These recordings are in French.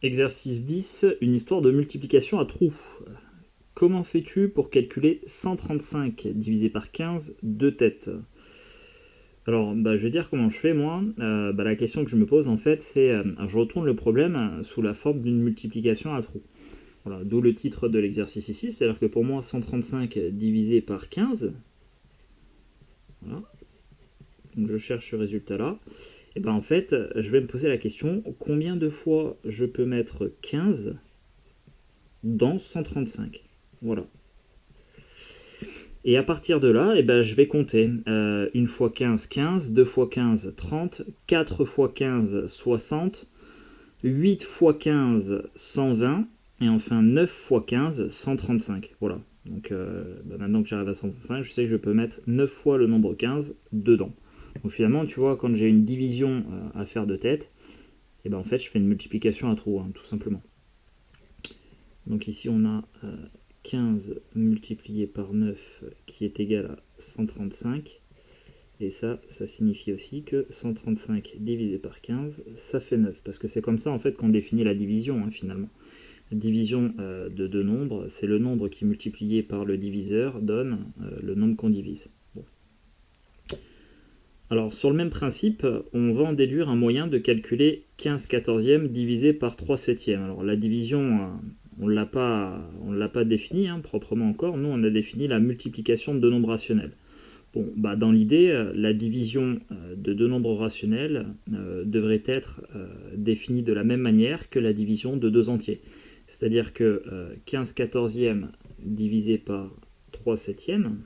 Exercice 10, une histoire de multiplication à trous. Comment fais-tu pour calculer 135 divisé par 15, deux têtes? Alors, je vais dire comment je fais moi. La question que je me pose en fait, c'est je retourne le problème sous la forme d'une multiplication à trous. Voilà, d'où le titre de l'exercice ici, c'est-à-dire que pour moi 135 divisé par 15, voilà, donc je cherche ce résultat-là, et en fait, je vais me poser la question, combien de fois je peux mettre 15 dans 135? Voilà. Et à partir de là, je vais compter. 1 fois 15, 15, 2 fois 15, 30, 4 fois 15, 60, 8 fois 15, 120, et enfin 9 fois 15, 135. Voilà. Donc maintenant que j'arrive à 135, je sais que je peux mettre 9 fois le nombre 15 dedans. Donc finalement, tu vois, quand j'ai une division à faire de tête, en fait, je fais une multiplication à trous, tout simplement. Donc ici, on a 15 multiplié par 9 qui est égal à 135. Et ça signifie aussi que 135 divisé par 15, ça fait 9. Parce que c'est comme ça en fait qu'on définit la division finalement. La division de deux nombres, c'est le nombre qui multiplié par le diviseur donne le nombre qu'on divise. Bon. Alors sur le même principe, on va en déduire un moyen de calculer 15 quatorzièmes divisé par 3 septièmes. Alors la division, on ne l'a pas définie proprement encore. Nous, on a défini la multiplication de deux nombres rationnels. Bon, dans l'idée, la division de deux nombres rationnels devrait être définie de la même manière que la division de deux entiers. C'est-à-dire que 15 quatorzièmes divisé par 3 septièmes,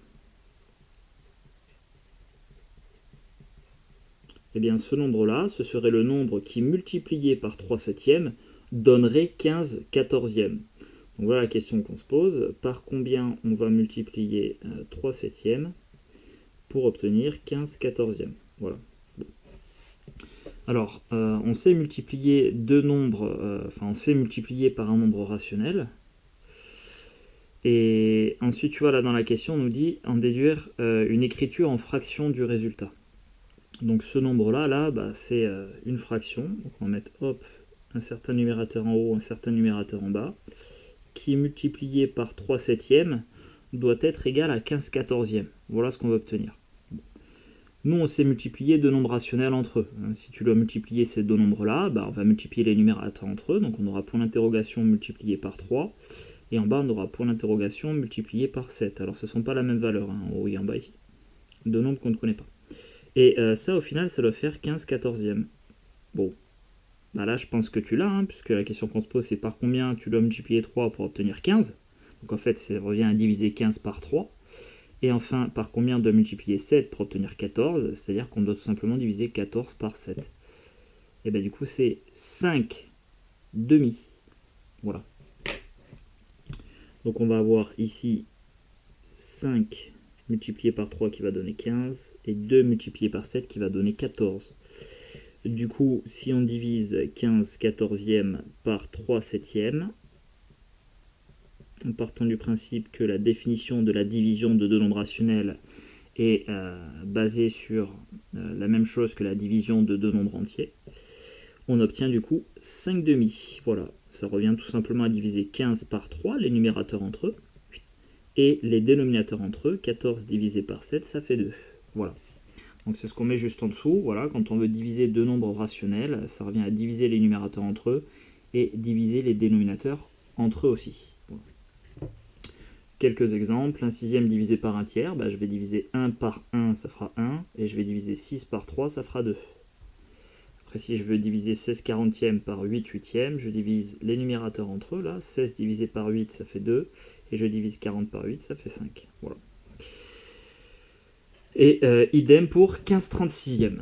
ce nombre-là, ce serait le nombre qui, multiplié par 3 septièmes, donnerait 15 quatorzièmes. Donc voilà la question qu'on se pose. Par combien on va multiplier 3 septièmes pour obtenir 15 quatorzièmes? Voilà. Alors, on sait multiplier deux nombres, on sait multiplier par un nombre rationnel. Et ensuite, tu vois, là dans la question, on nous dit en déduire une écriture en fraction du résultat. Donc ce nombre-là, c'est une fraction. Donc on va mettre un certain numérateur en haut, un certain numérateur en bas, qui multiplié par 3 septièmes doit être égal à 15 quatorzièmes. Voilà ce qu'on va obtenir. Nous, on sait multiplier deux nombres rationnels entre eux. Si tu dois multiplier ces deux nombres-là, on va multiplier les numérateurs entre eux. Donc on aura point d'interrogation multiplié par 3. Et en bas, on aura point d'interrogation multiplié par 7. Alors ce ne sont pas la même valeur, en haut et en bas ici. Deux nombres qu'on ne connaît pas. Et ça, au final, ça doit faire 15 quatorzièmes. Bon. Là, je pense que tu l'as, puisque la question qu'on se pose, c'est par combien tu dois multiplier 3 pour obtenir 15. Donc en fait, ça revient à diviser 15 par 3. Et enfin, par combien on doit multiplier 7 pour obtenir 14, c'est-à-dire qu'on doit tout simplement diviser 14 par 7. Et du coup, c'est 5 demi. Voilà. Donc on va avoir ici 5 multiplié par 3 qui va donner 15, et 2 multiplié par 7 qui va donner 14. Du coup, si on divise 15 quatorzièmes par 3 septièmes, en partant du principe que la définition de la division de deux nombres rationnels est basée sur la même chose que la division de deux nombres entiers, on obtient du coup 5 demi. Voilà, ça revient tout simplement à diviser 15 par 3, les numérateurs entre eux, et les dénominateurs entre eux, 14 divisé par 7, ça fait 2. Voilà. Donc c'est ce qu'on met juste en dessous. Voilà, quand on veut diviser deux nombres rationnels, ça revient à diviser les numérateurs entre eux et diviser les dénominateurs entre eux aussi. Voilà. Quelques exemples. Un sixième divisé par un tiers, je vais diviser 1 par 1, ça fera 1, et je vais diviser 6 par 3, ça fera 2. Après, si je veux diviser 16 quarantièmes par 8 huitièmes, je divise les numérateurs entre eux, là, 16 divisé par 8, ça fait 2, et je divise 40 par 8, ça fait 5. Voilà. Et idem pour 15 36e.